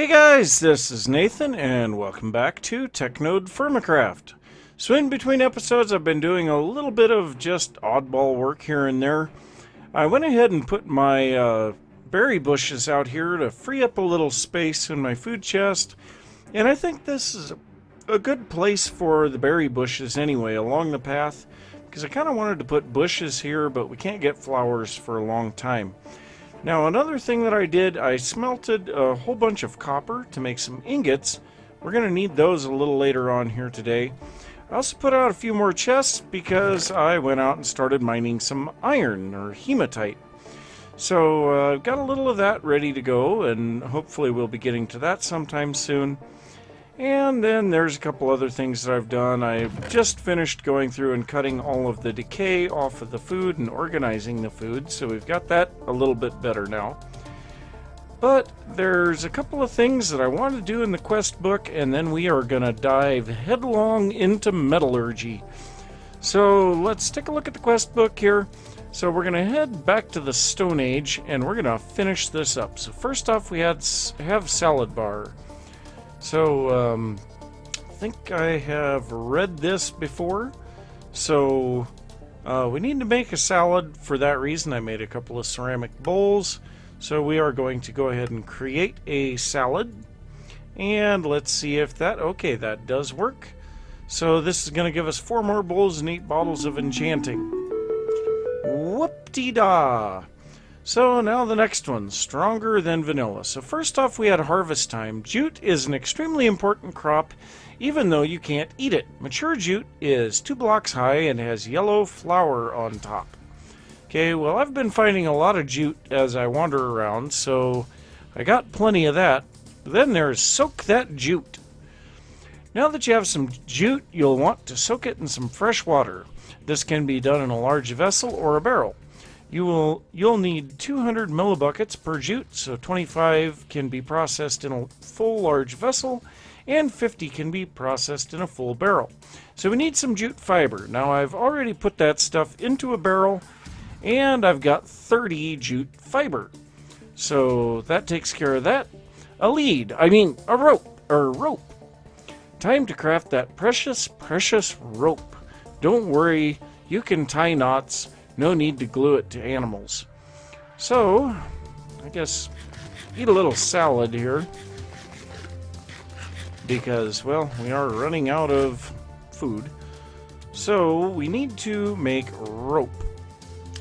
Hey guys, this is Nathan and welcome back to TechNodeFirmaCraft. So in between episodes I've been doing a little bit of just oddball work here and there. I went ahead and put my berry bushes out here to free up a little space in my food chest. And I think this is a good place for the berry bushes anyway, along the path. Because I kind of wanted to put bushes here, but we can't get flowers for a long time. Now another thing that I did, I smelted a whole bunch of copper to make some ingots. We're going to need those a little later on here today. I also put out a few more chests because I went out and started mining some iron or hematite. So I've got a little of that ready to go, and hopefully we'll be getting to that sometime soon. And then there's a couple other things that I've done. I've just finished going through and cutting all of the decay off of the food and organizing the food, so we've got that a little bit better now. But there's a couple of things that I want to do in the quest book, and then we are going to dive headlong into metallurgy. So let's take a look at the quest book here. So we're going to head back to the Stone Age, and we're going to finish this up. So first off, we have salad bar. So, I think I have read this before, so we need to make a salad. For that reason, I made a couple of ceramic bowls. So we are going to go ahead and create a salad, and let's see if okay, that does work. So this is going to give us 4 more bowls and 8 bottles of enchanting. Whoop-de-da! So now the next one, stronger than vanilla. So first off, we had harvest time. Jute is an extremely important crop, even though you can't eat it. Mature jute is 2 blocks high and has yellow flour on top. Okay, well, I've been finding a lot of jute as I wander around, so I got plenty of that. Then there's soak that jute. Now that you have some jute, you'll want to soak it in some fresh water. This can be done in a large vessel or a barrel. You'll need 200 millibuckets per jute, so 25 can be processed in a full large vessel, and 50 can be processed in a full barrel. So we need some jute fiber. Now I've already put that stuff into a barrel, and I've got 30 jute fiber. So that takes care of that. A rope. Time to craft that precious, precious rope. Don't worry, you can tie knots. No need to glue it to animals. So, I guess eat a little salad here. Because, well, we are running out of food. So, we need to make rope.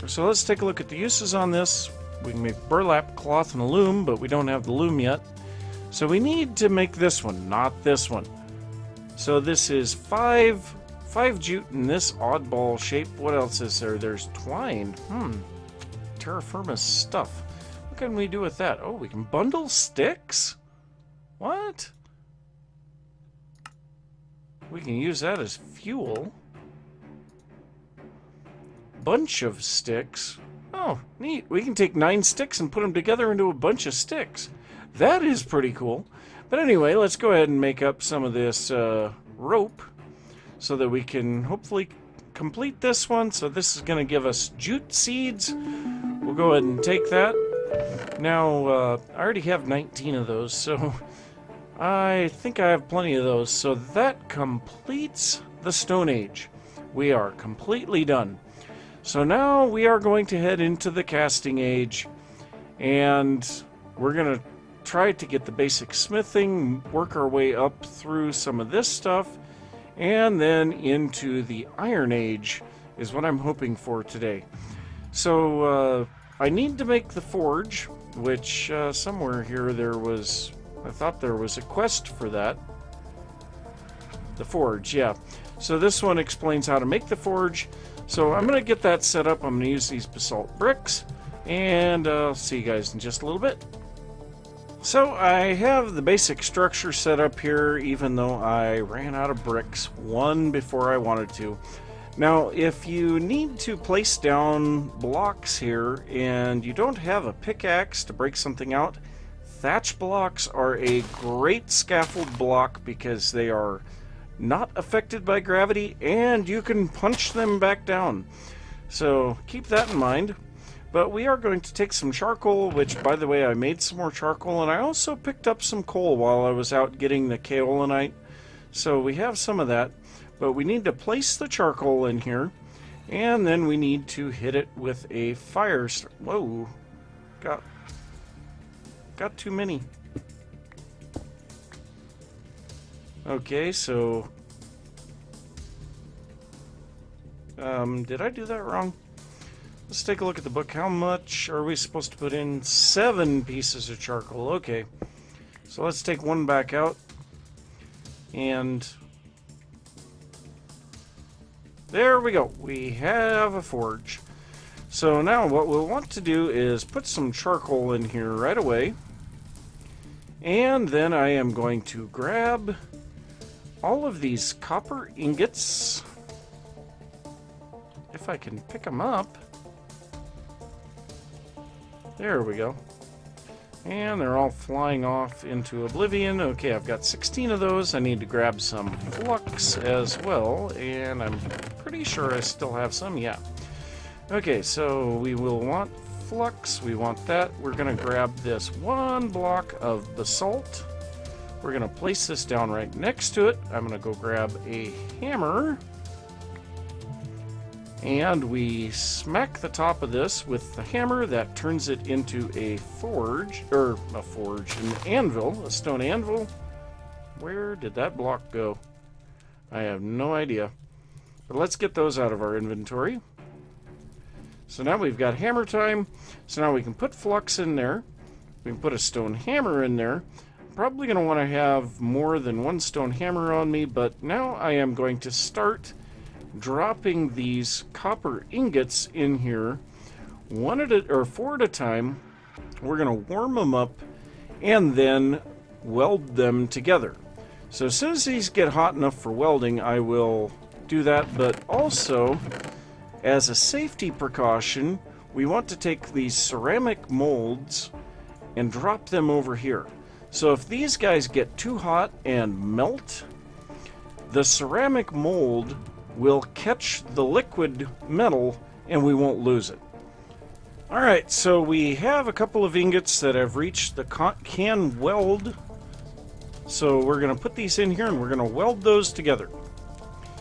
So let's take a look at the uses on this. We can make burlap, cloth, and a loom, but we don't have the loom yet. So we need to make this one, not this one. So this is 5 jute in this oddball shape. What else is there? There's twine. Terra firma stuff. What can we do with that? Oh, we can bundle sticks? What? We can use that as fuel. Bunch of sticks. Oh, neat. We can take 9 sticks and put them together into a bunch of sticks. That is pretty cool. But anyway, let's go ahead and make up some of this rope, so that we can hopefully complete this one. So this is going to give us jute seeds. We'll go ahead and take that. Now, I already have 19 of those, so I think I have plenty of those. So that completes the Stone Age. We are completely done. So now we are going to head into the Casting Age, and we're going to try to get the basic smithing, work our way up through some of this stuff, and then into the Iron Age is what I'm hoping for today. So I need to make the forge, which somewhere here I thought there was a quest for that. The forge, yeah. So this one explains how to make the forge. So I'm going to get that set up. I'm going to use these basalt bricks, and I'll see you guys in just a little bit. So I have the basic structure set up here, even though I ran out of bricks one before I wanted to. Now, if you need to place down blocks here and you don't have a pickaxe to break something out, thatch blocks are a great scaffold block because they are not affected by gravity and you can punch them back down. So keep that in mind. But we are going to take some charcoal, which, by the way, I made some more charcoal, and I also picked up some coal while I was out getting the kaolinite. So we have some of that, but we need to place the charcoal in here, and then we need to hit it with a fire. Whoa, got too many. Okay, so did I do that wrong? Let's take a look at the book. How much are we supposed to put in? 7 pieces of charcoal. Okay, so let's take one back out, and there we go. We have a forge. So now what we'll want to do is put some charcoal in here right away, and then I am going to grab all of these copper ingots, if I can pick them up. There we go. And they're all flying off into oblivion. Okay, I've got 16 of those. I need to grab some flux as well, and I'm pretty sure I still have some. Yeah. Okay, so we will want flux. We want that. We're going to grab this 1 block of basalt. We're going to place this down right next to it. I'm going to go grab a hammer, and we smack the top of this with the hammer. That turns it into a forge, an anvil, a stone anvil. Where did that block go? I have no idea. But let's get those out of our inventory. So now we've got hammer time. So now we can put flux in there. We can put a stone hammer in there. Probably going to want to have more than 1 stone hammer on me, but now I am going to start dropping these copper ingots in here 4 at a time. We're going to warm them up and then weld them together. So as soon as these get hot enough for welding, I will do that, but also as a safety precaution, we want to take these ceramic molds and drop them over here. So if these guys get too hot and melt, the ceramic mold will catch the liquid metal and we won't lose it. Alright, so we have a couple of ingots that have reached the can weld. So we're going to put these in here and we're going to weld those together.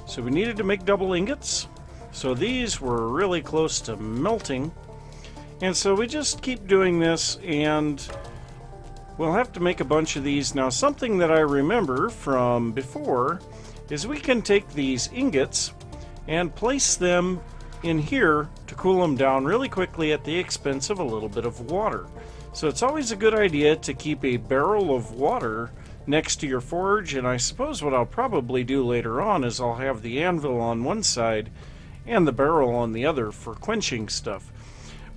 So we needed to make double ingots. So these were really close to melting. And so we just keep doing this, and we'll have to make a bunch of these. Now, something that I remember from before is we can take these ingots and place them in here to cool them down really quickly at the expense of a little bit of water. So it's always a good idea to keep a barrel of water next to your forge, and I suppose what I'll probably do later on is I'll have the anvil on one side and the barrel on the other for quenching stuff.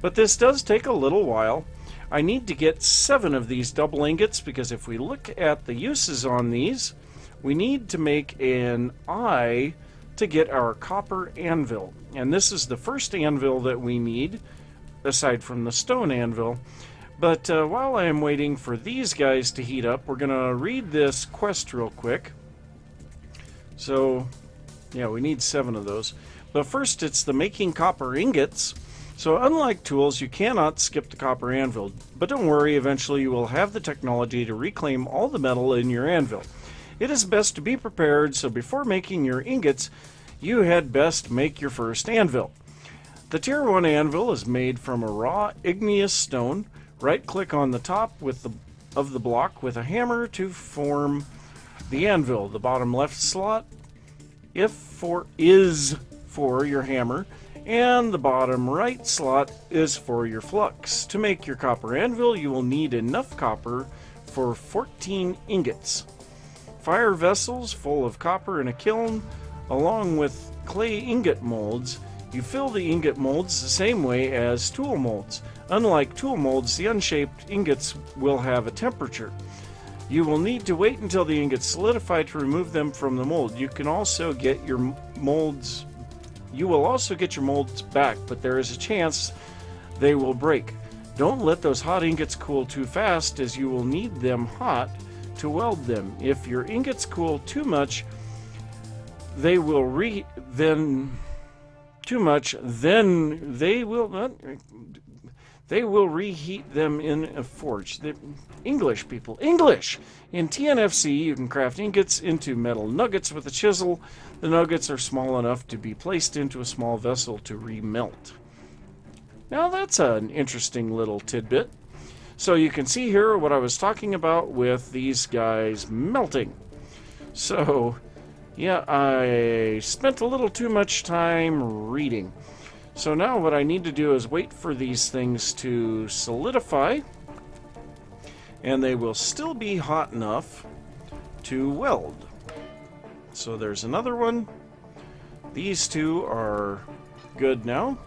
But this does take a little while. I need to get 7 of these double ingots, because if we look at the uses on these, we need to make an eye to get our copper anvil. And this is the first anvil that we need, aside from the stone anvil. But while I am waiting for these guys to heat up, we're going to read this quest real quick. So, yeah, we need 7 of those. But first, it's the making copper ingots. So unlike tools, you cannot skip the copper anvil. But don't worry, eventually you will have the technology to reclaim all the metal in your anvil. It is best to be prepared, so before making your ingots, you had best make your first anvil. The Tier 1 anvil is made from a raw igneous stone. Right-click on the top of the block with a hammer to form the anvil. The bottom left slot is for your hammer, and the bottom right slot is for your flux. To make your copper anvil, you will need enough copper for 14 ingots. Fire vessels full of copper in a kiln, along with clay ingot molds. You fill the ingot molds the same way as tool molds. Unlike tool molds, the unshaped ingots will have a temperature. You will need to wait until the ingots solidify to remove them from the mold. You will also get your molds back, but there is a chance they will break. Don't let those hot ingots cool too fast, as you will need them hot to weld them. If your ingots cool too much, they will too much, then they will reheat them in a forge. English, people, English! In TNFC, you can craft ingots into metal nuggets with a chisel. The nuggets are small enough to be placed into a small vessel to remelt. Now that's an interesting little tidbit. So you can see here what I was talking about with these guys melting. So, yeah, I spent a little too much time reading. So now what I need to do is wait for these things to solidify, and they will still be hot enough to weld. So there's another one. These two are good now.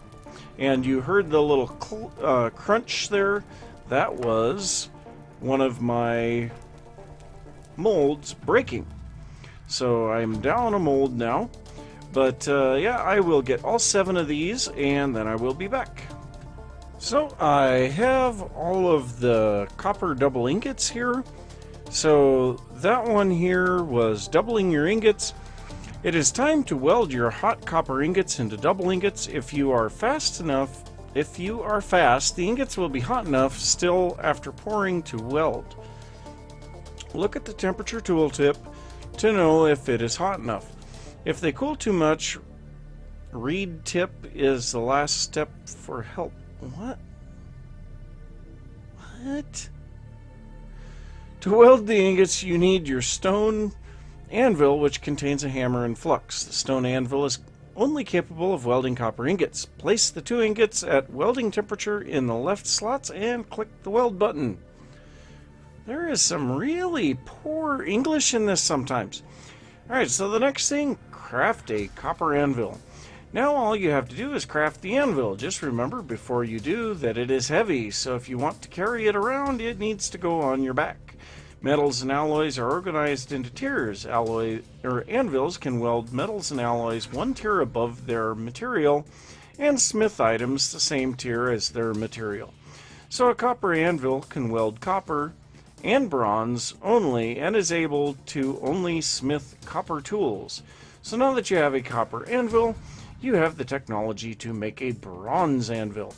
And you heard the little crunch there. That was one of my molds breaking. So I'm down a mold now. But yeah, I will get all 7 of these, and then I will be back. So I have all of the copper double ingots here. So that one here was doubling your ingots. It is time to weld your hot copper ingots into double ingots. If you are fast, the ingots will be hot enough still after pouring to weld. Look at the temperature tooltip to know if it is hot enough. If they cool too much, read tip is the last step for help. What? What? To weld the ingots, you need your stone anvil, which contains a hammer and flux. The stone anvil is only capable of welding copper ingots. Place the 2 ingots at welding temperature in the left slots and click the weld button. There is some really poor English in this sometimes. Alright, so the next thing, craft a copper anvil. Now all you have to do is craft the anvil. Just remember before you do that it is heavy, so if you want to carry it around, it needs to go on your back. Metals and alloys are organized into tiers. Anvils can weld metals and alloys 1 tier above their material, and smith items the same tier as their material. So a copper anvil can weld copper and bronze only, and is able to only smith copper tools. So now that you have a copper anvil, you have the technology to make a bronze anvil.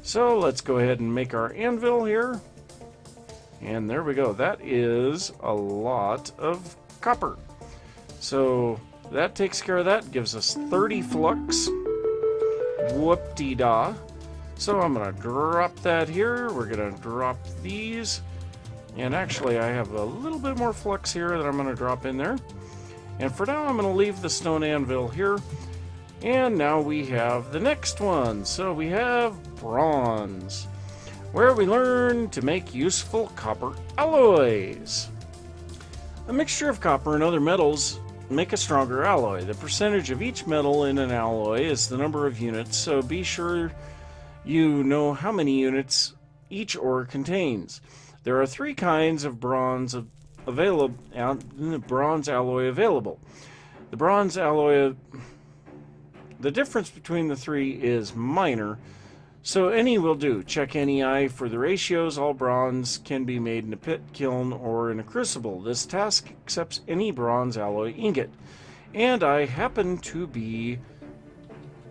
So let's go ahead and make our anvil here. And there we go. That is a lot of copper. So that takes care of that. Gives us 30 flux. Whoop-de-da. So I'm going to drop that here. We're going to drop these. And actually I have a little bit more flux here that I'm going to drop in there. And for now I'm going to leave the stone anvil here. And now we have the next one. So we have bronze, where we learn to make useful copper alloys. A mixture of copper and other metals make a stronger alloy. The percentage of each metal in an alloy is the number of units, so be sure you know how many units each ore contains. There are 3 kinds of bronze alloy available. The difference between the 3 is minor, so any will do. Check NEI for the ratios. All bronze can be made in a pit, kiln, or in a crucible. This task accepts any bronze alloy ingot. And I happen to be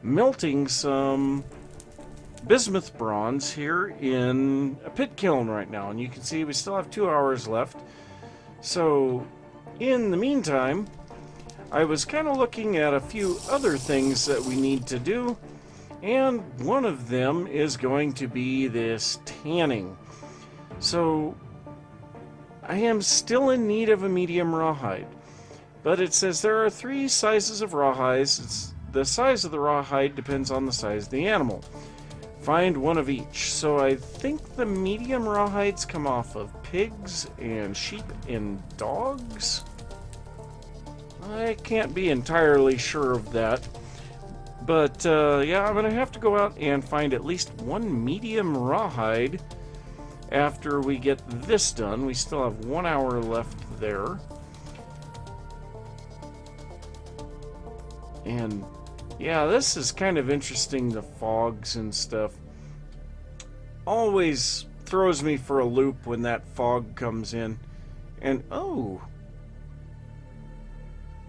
melting some bismuth bronze here in a pit kiln right now. And you can see we still have 2 hours left. So in the meantime, I was kind of looking at a few other things that we need to do. And one of them is going to be this tanning. So I am still in need of a medium rawhide. But it says there are 3 sizes of rawhides. The size of the rawhide depends on the size of the animal. Find one of each. So I think the medium rawhides come off of pigs and sheep and dogs. I can't be entirely sure of that. But, yeah, I'm going to have to go out and find at least 1 medium rawhide after we get this done. We still have 1 hour left there. And, yeah, this is kind of interesting, the fogs and stuff. Always throws me for a loop when that fog comes in. And, oh!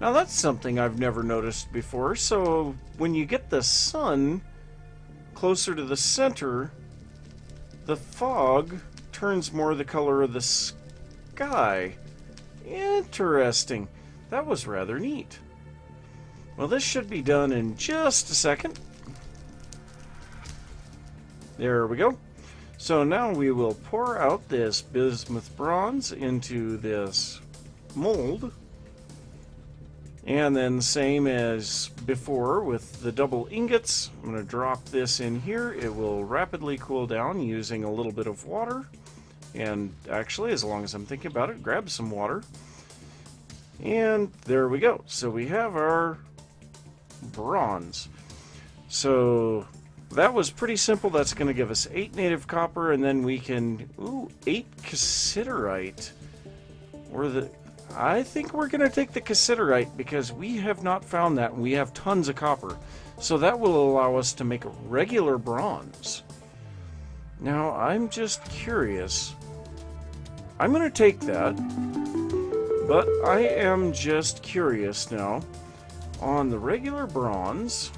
Now that's something I've never noticed before. So when you get the sun closer to the center, the fog turns more the color of the sky. Interesting. That was rather neat. Well, this should be done in just a second. There we go. So now we will pour out this bismuth bronze into this mold. And then same as before with the double ingots, I'm going to drop this in here. It will rapidly cool down using a little bit of water. And actually, as long as I'm thinking about it, grab some water. And there we go. So we have our bronze. So that was pretty simple. That's going to give us 8 native copper, and then we can 8 cassiterite. I think we're going to take the cassiterite because we have not found that, and we have tons of copper. So that will allow us to make a regular bronze. Now, I'm just curious. I'm going to take that, but I am just curious now. On the regular bronze,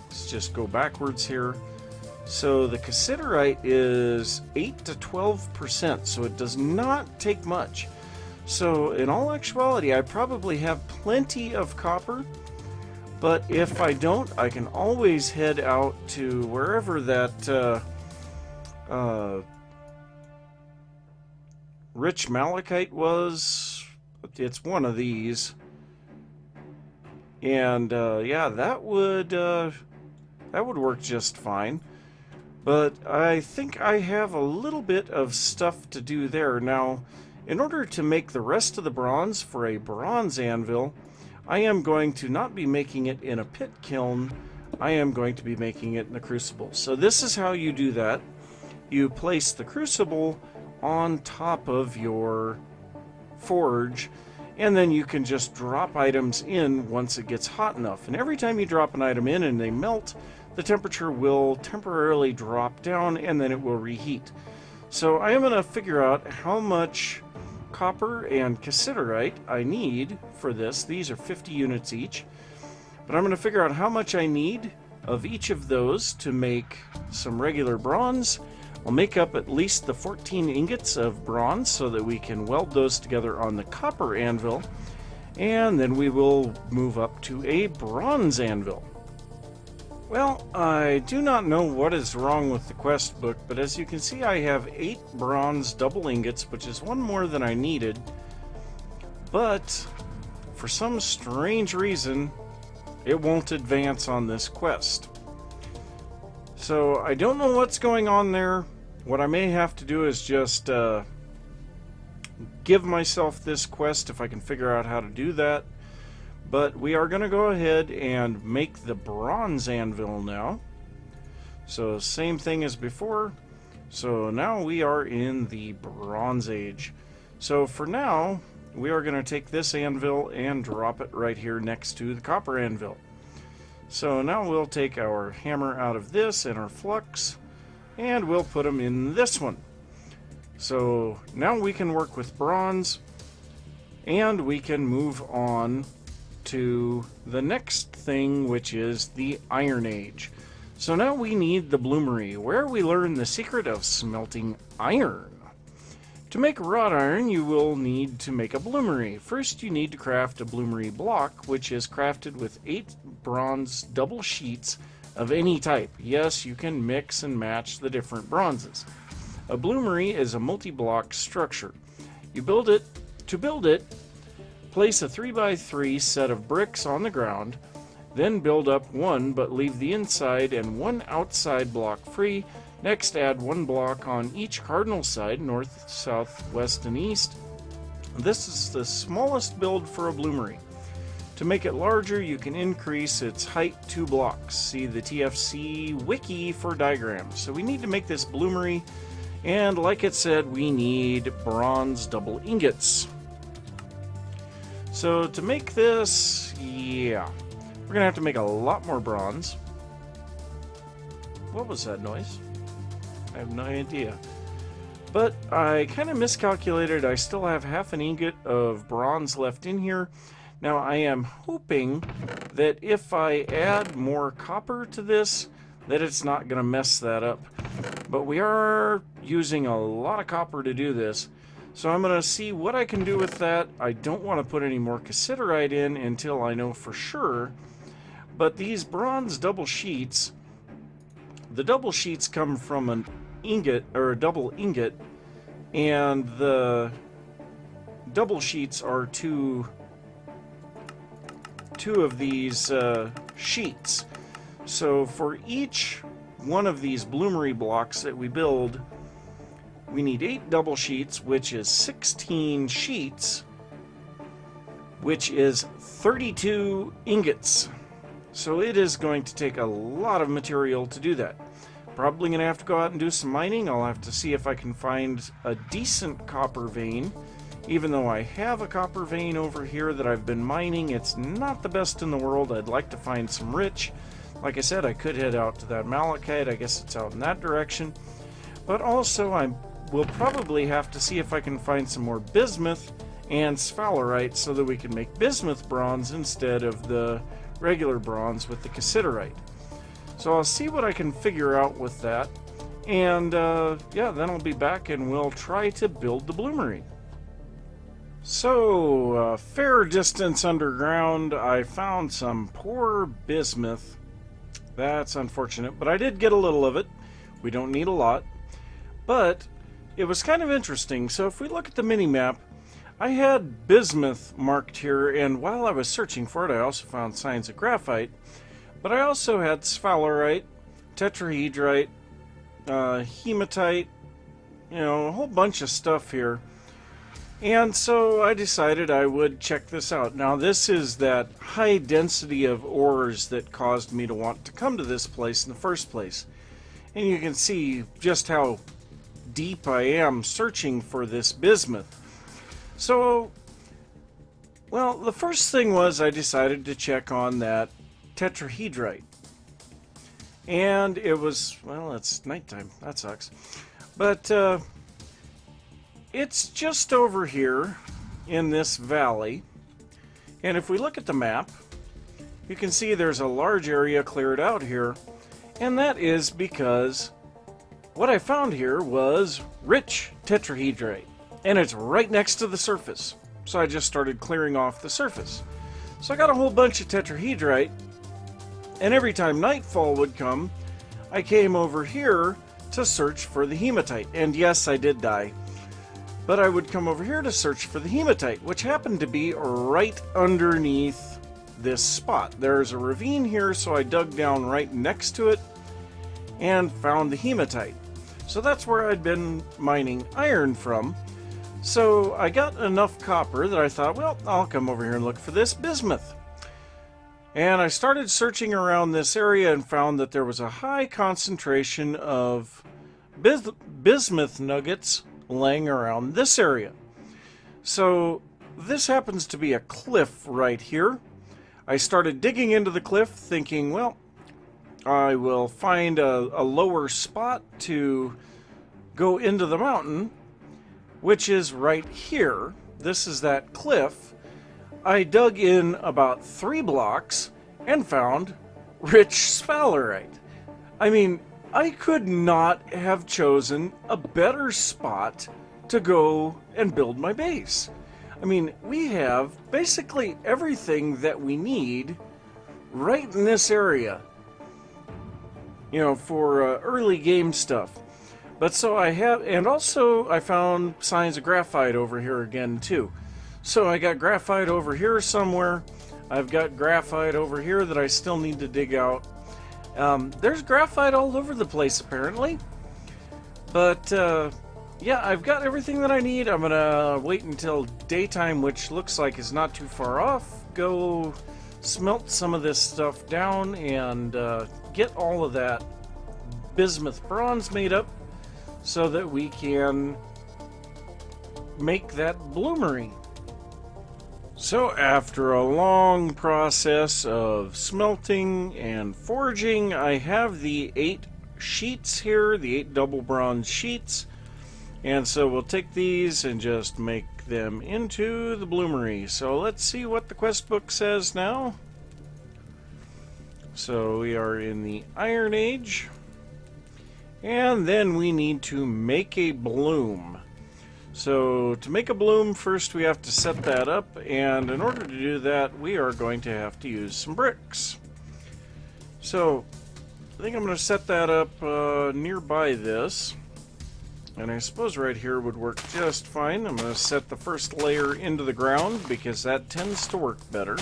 let's just go backwards here. So the cassiterite is 8 to 12%, so it does not take much. So in all actuality, I probably have plenty of copper, but if I don't, I can always head out to wherever that rich malachite was. It's one of these, and yeah, that would work just fine. But I think I have a little bit of stuff to do there. Now, in order to make the rest of the bronze for a bronze anvil, I am going to not be making it in a pit kiln. I am going to be making it in the crucible. So this is how you do that. You place the crucible on top of your forge, and then you can just drop items in once it gets hot enough. And every time you drop an item in and they melt, the temperature will temporarily drop down, and then it will reheat. So I am going to figure out how much copper and cassiterite I need for this. These are 50 units each. But I'm going to figure out how much I need of each of those to make some regular bronze. I'll make up at least the 14 ingots of bronze so that we can weld those together on the copper anvil. And then we will move up to a bronze anvil. Well, I do not know what is wrong with the quest book, but as you can see, I have 8 bronze double ingots, which is one more than I needed. But for some strange reason, it won't advance on this quest. So I don't know what's going on there. What I may have to do is just give myself this quest if I can figure out how to do that. But we are going to go ahead and make the bronze anvil now. So same thing as before. So now we are in the Bronze Age. So for now, we are going to take this anvil and drop it right here next to the copper anvil. So now we'll take our hammer out of this and our flux, and we'll put them in this one. So now we can work with bronze, and we can move on to the next thing, which is the Iron Age. So now we need the bloomery, where we learn the secret of smelting iron. To make wrought iron, you will need to make a bloomery. First, you need to craft a bloomery block, which is crafted with 8 bronze double sheets of any type. Yes, you can mix and match the different bronzes. A bloomery is a multi-block structure. You build it. To build it, place a 3x3 set of bricks on the ground, then build up one but leave the inside and one outside block free. Next, add one block on each cardinal side, north, south, west, and east. This is the smallest build for a bloomery. To make it larger, you can increase its height 2 blocks. See the TFC wiki for diagrams. So we need to make this bloomery, and like it said, we need bronze double ingots. So to make this, yeah, we're gonna have to make a lot more bronze. What was that noise? I have no idea. But I kind of miscalculated. I still have half an ingot of bronze left in here. Now I am hoping that if I add more copper to this, that it's not going to mess that up. But we are using a lot of copper to do this. So I'm going to see what I can do with that. I don't want to put any more cassiterite in until I know for sure. But these bronze double sheets, the double sheets come from an ingot, or a double ingot, and the double sheets are two of these sheets. So for each one of these bloomery blocks that we build, we need 8 double sheets, which is 16 sheets, which is 32 ingots. So it is going to take a lot of material to do that. Probably going to have to go out and do some mining. I'll have to see if I can find a decent copper vein. Even though I have a copper vein over here that I've been mining, it's not the best in the world. I'd like to find some rich. Like I said, I could head out to that malachite. I guess it's out in that direction. But also, I will probably have to see if I can find some more bismuth and sphalerite so that we can make bismuth bronze instead of the regular bronze with the cassiterite. So I'll see what I can figure out with that. And yeah, then I'll be back and we'll try to build the bloomery. So, a fair distance underground, I found some poor bismuth. That's unfortunate, but I did get a little of it. We don't need a lot. But it was kind of interesting. So if we look at the mini-map, I had bismuth marked here, and while I was searching for it, I also found signs of graphite. But I also had sphalerite, tetrahedrite, hematite, you know, a whole bunch of stuff here. And so I decided I would check this out. Now this is that high density of ores that caused me to want to come to this place in the first place. And you can see just how deep I am searching for this bismuth. So, well, the first thing was I decided to check on that tetrahedrite. And it was, well, it's nighttime. That sucks. But, it's just over here in this valley, and if we look at the map, you can see there's a large area cleared out here, and that is because what I found here was rich tetrahedrite, and it's right next to the surface. So I just started clearing off the surface. So I got a whole bunch of tetrahedrite, and every time nightfall would come, I came over here to search for the hematite, and yes, I did die. But I would come over here to search for the hematite, which happened to be right underneath this spot. There's a ravine here, so I dug down right next to it and found the hematite. So that's where I'd been mining iron from. So I got enough copper that I thought, well, I'll come over here and look for this bismuth. And I started searching around this area and found that there was a high concentration of bismuth nuggets laying around this area. So this happens to be a cliff right here. I started digging into the cliff thinking, well, I will find a lower spot to go into the mountain, which is right here. This is that cliff. I dug in about 3 blocks and found rich sphalerite. I mean, I could not have chosen a better spot to go and build my base. I mean, we have basically everything that we need right in this area, you know, for early game stuff. But so I have, and also I found signs of graphite over here again too. So I got graphite over here somewhere. I've got graphite over here that I still need to dig out. There's graphite all over the place apparently, but yeah, I've got everything that I need. I'm gonna wait until daytime, which looks like is not too far off, go smelt some of this stuff down and get all of that bismuth bronze made up so that we can make that bloomery. So after a long process of smelting and forging, I have the 8 sheets here, the 8 double bronze sheets, And so we'll take these and just make them into the bloomery. So let's see what the quest book says now. So we are in the Iron Age. And then we need to make a bloom. So to make a bloom, first we have to set that up, and in order to do that, we are going to have to use some bricks. So I think I'm going to set that up nearby this, and I suppose right here would work just fine. I'm going to set the first layer into the ground because that tends to work better.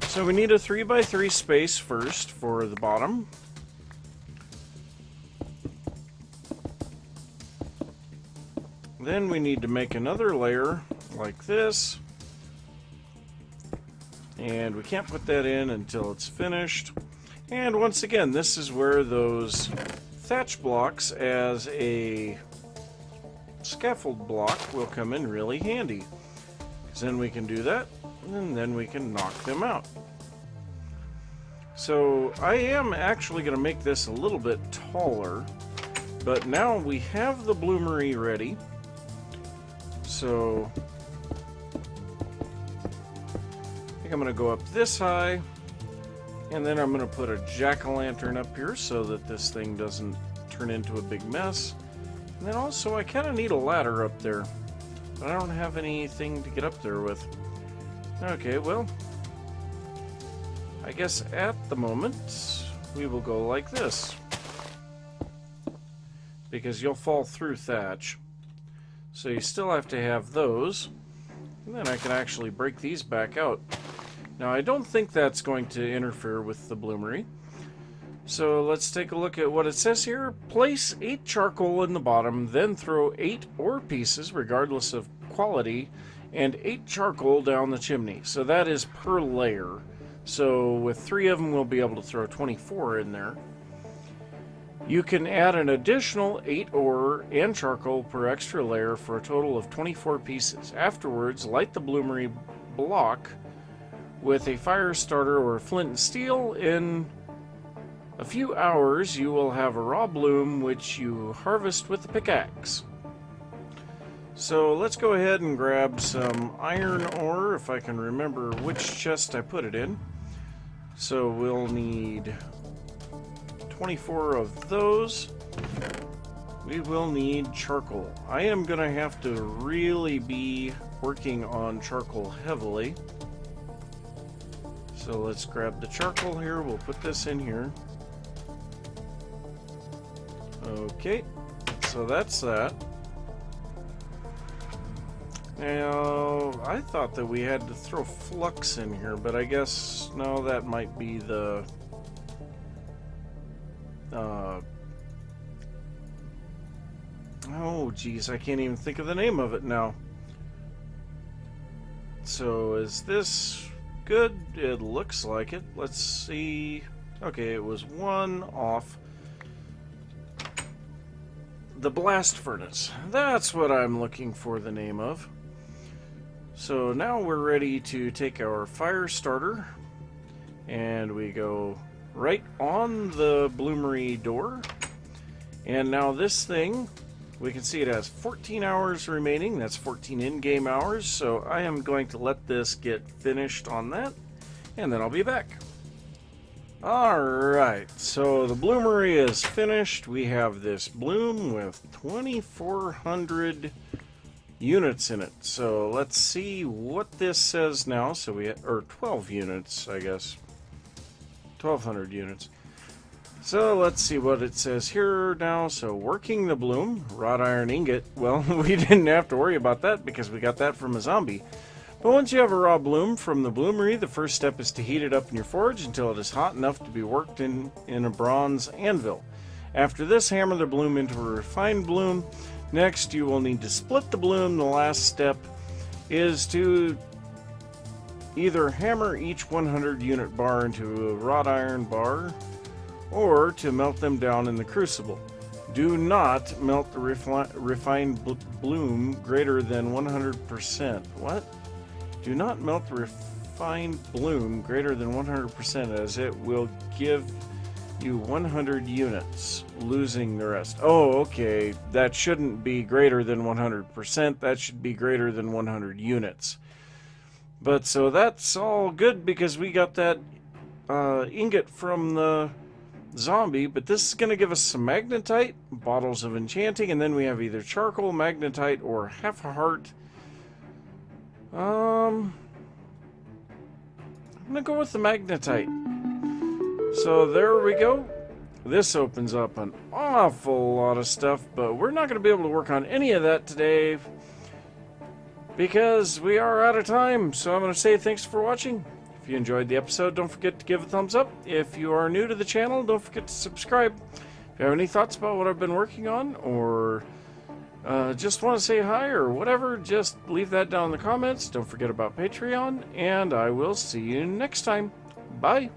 So we need a 3x3 space first for the bottom. Then we need to make another layer like this, and we can't put that in until it's finished. And once again, this is where those thatch blocks as a scaffold block will come in really handy, because then we can do that, and then we can knock them out. So I am actually going to make this a little bit taller, but now we have the bloomery ready. So I think I'm going to go up this high, and then I'm going to put a jack-o'-lantern up here so that this thing doesn't turn into a big mess. And then also I kind of need a ladder up there, but I don't have anything to get up there with. Okay, well, I guess at the moment we will go like this, because you'll fall through thatch. So you still have to have those, and then I can actually break these back out. Now I don't think that's going to interfere with the bloomery. So let's take a look at what it says here. Place 8 charcoal in the bottom, then throw 8 ore pieces, regardless of quality, and 8 charcoal down the chimney. So that is per layer. So with 3 of them, we'll be able to throw 24 in there. You can add an additional 8 ore and charcoal per extra layer for a total of 24 pieces. Afterwards, light the bloomery block with a fire starter or flint and steel. In a few hours, you will have a raw bloom which you harvest with a pickaxe. So let's go ahead and grab some iron ore, if I can remember which chest I put it in. So we'll need 24 of those. We will need charcoal. I am going to have to really be working on charcoal heavily. So let's grab the charcoal here. We'll put this in here. Okay, so that's that. Now, I thought that we had to throw flux in here, but I guess, no, that might be the oh geez, I can't even think of the name of it now. So is this good? It looks like it. Let's see. Okay, it was 1 off. The blast furnace. That's what I'm looking for the name of. So now we're ready to take our fire starter, and we go right on the bloomery door. And now this thing, we can see it has 14 hours remaining. That's 14 in-game hours. So I am going to let this get finished on that, and then I'll be back. Alright, so the bloomery is finished. We have this bloom with 2,400 units in it. So let's see what this says now. So we or 12 units, I guess. 1,200 units. So let's see what it says here now. So working the bloom, wrought iron ingot. Well, we didn't have to worry about that because we got that from a zombie. But once you have a raw bloom from the bloomery, the first step is to heat it up in your forge until it is hot enough to be worked in a bronze anvil. After this, hammer the bloom into a refined bloom. Next, you will need to split the bloom. The last step is to either hammer each 100 unit bar into a wrought iron bar, or to melt them down in the crucible. Do not melt the refined bloom greater than 100%. What? Do not melt the refined bloom greater than 100%, as it will give you 100 units, losing the rest. Oh, okay. That shouldn't be greater than 100%. That should be greater than 100 units. But so that's all good because we got that ingot from the zombie. But this is going to give us some magnetite, bottles of enchanting, and then we have either charcoal, magnetite, or half a heart. I'm going to go with the magnetite. So there we go. This opens up an awful lot of stuff, but we're not going to be able to work on any of that today because we are out of time. So I'm going to say thanks for watching. If you enjoyed the episode, don't forget to give a thumbs up. If you are new to the channel, don't forget to subscribe. If you have any thoughts about what I've been working on, or just want to say hi or whatever, just leave that down in the comments. Don't forget about Patreon, and I will see you next time. Bye.